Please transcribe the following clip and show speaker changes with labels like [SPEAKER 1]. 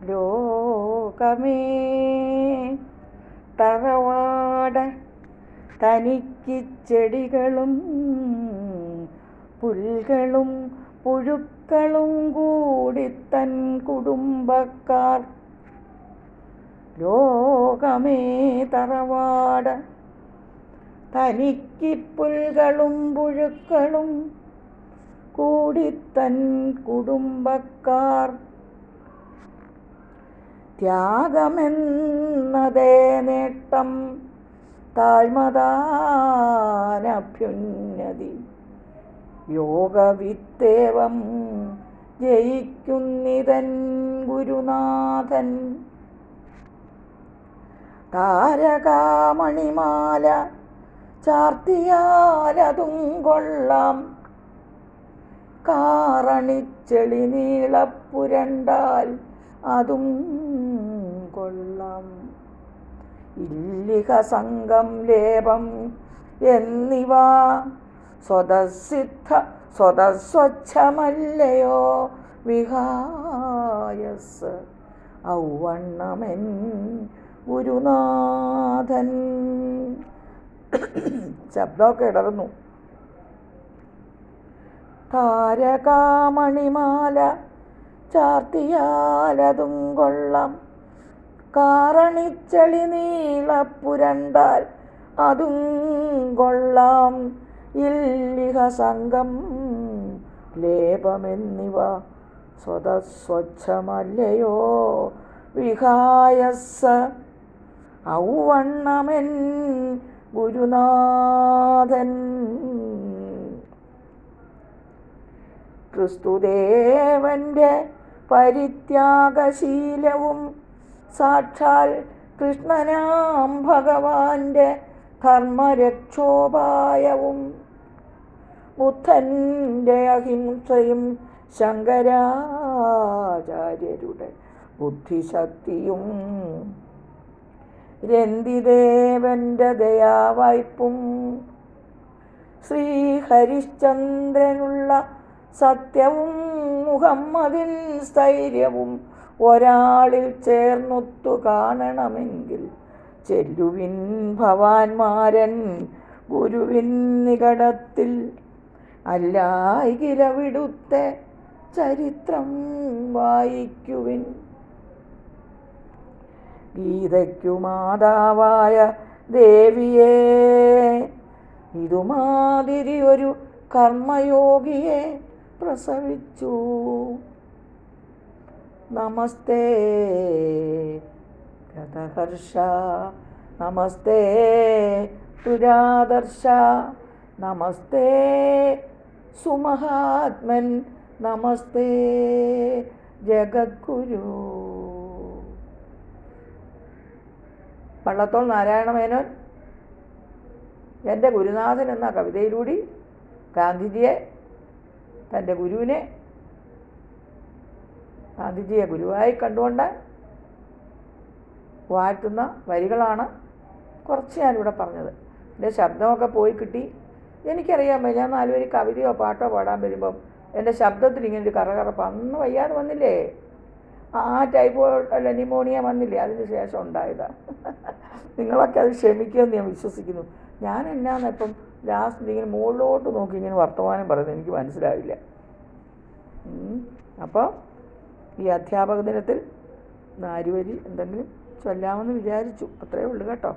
[SPEAKER 1] ലോകമേ തറവാട തനിക്ക് ചെടികളും പുൽകളും പുഴുക്കളും കൂടി തൻ കുടുംബക്കാർ. ലോകമേ തറവാട തനിക്ക് പുൽകളും പുഴുക്കളും കൂടി തൻ കുടുംബക്കാർ. ത്യാഗമെന്നതേ നേട്ടം താഴ്മതാനഭ്യുന്നതി. യോഗവിത്തേവം ജയിക്കുന്നിതൻ ഗുരുനാഥൻ. താരകാമണിമാല ചാർത്തിയാലതും കൊള്ളാം, കാറണിച്ചെളി നീളപ്പുരണ്ടാൽ അതും കൊള്ളാം. ഇല്ലിക സംഘം ലേപം എന്നിവ സ്വതസ്വച്ഛമല്ലയോ വിഹായസ് ഔവണ്ണമെൻ ഗുരുനാഥൻ. ശബ്ദമൊക്കെ ഇടറുന്നു. താരകാമണിമാല ചാർത്തിയാലതും കൊള്ളാം, കാറണിച്ചെളി നീളപ്പുരണ്ടാൽ അതും കൊള്ളാം. ഇല്ലിഹ സംഘം ലേപമെന്നിവ സ്വതസ്വച്ഛമല്ലയോ വിഹായസ് ഔവണ്ണമെൻ ഗുരുനാഥൻ. ക്രിസ്തുദേവൻ്റെ പരിത്യാഗശീലവും സാക്ഷാൽ കൃഷ്ണനാം ഭഗവാന്റെ ധർമ്മരക്ഷോപായവും ബുദ്ധൻ്റെ അഹിംസയും ശങ്കരാചാര്യരുടെ ബുദ്ധിശക്തിയും രന്തിദേവൻ്റെ ദയാവായ്പും ശ്രീഹരിശ്ചന്ദ്രനുള്ള സത്യവും മുഹമ്മദിൻ സ്ഥൈര്യവും ഒരാളിൽ ചേർന്നൊത്തു കാണണമെങ്കിൽ ചെല്ലുവിൻ ഭവാന്മാരൻ ഗുരുവിൻ നികടത്തിൽ. അല്ലായികിലവിടുത്തെ ചരിത്രം വായിക്കുവിൻ. ഗീതയ്ക്കു മാതാവായ ദേവിയെ ഇതുമാതിരി ഒരു കർമ്മയോഗിയെ പ്രസവിച്ചു. നമസ്തേ ഗതഹർഷ, നമസ്തേ തുരാദർശ, നമസ്തേ സുമഹാത്മൻ, നമസ്തേ ജഗദ്ഗുരു. വള്ളത്തോൾ നാരായണമേനോൻ എൻ്റെ ഗുരുനാഥൻ എന്ന കവിതയിലൂടെ ഗാന്ധിജിയെ, തൻ്റെ ഗുരുവിനെ, ഗാന്ധിജിയെ ഗുരുവായി കണ്ടുകൊണ്ട് വാഴ്ത്തുന്ന വരികളാണ് കുറച്ച് ഞാനിവിടെ പറഞ്ഞത്. എൻ്റെ ശബ്ദമൊക്കെ പോയി കിട്ടി. എനിക്കറിയാൻ വയ്യ, ഞാൻ 4 വരി കവിതയോ പാട്ടോ പാടാൻ വരുമ്പം എൻ്റെ ശബ്ദത്തിൽ ഇങ്ങനൊരു കറകറപ്പ്. അന്ന് വയ്യാതെ വന്നില്ലേ, ആ ടൈഫോയിഡ് അല്ല ന്യൂമോണിയ വന്നില്ലേ, അതിന് ശേഷം ഉണ്ടായതാണ്. നിങ്ങളൊക്കെ അത് ക്ഷമിക്കുമെന്ന് ഞാൻ വിശ്വസിക്കുന്നു. ഞാൻ എന്നാന്ന് ഇപ്പം ലാസ്റ്റ് ഇങ്ങനെ മുകളിലോട്ട് നോക്കി ഇങ്ങനെ വർത്തമാനം പറയുന്നത് എനിക്ക് മനസ്സിലാവില്ല. അപ്പോൾ ഈ അധ്യാപക ദിനത്തിൽ 4 വരി എന്തെങ്കിലും ചൊല്ലാമെന്ന് വിചാരിച്ചു. അത്രയേ ഉള്ളൂ കേട്ടോ.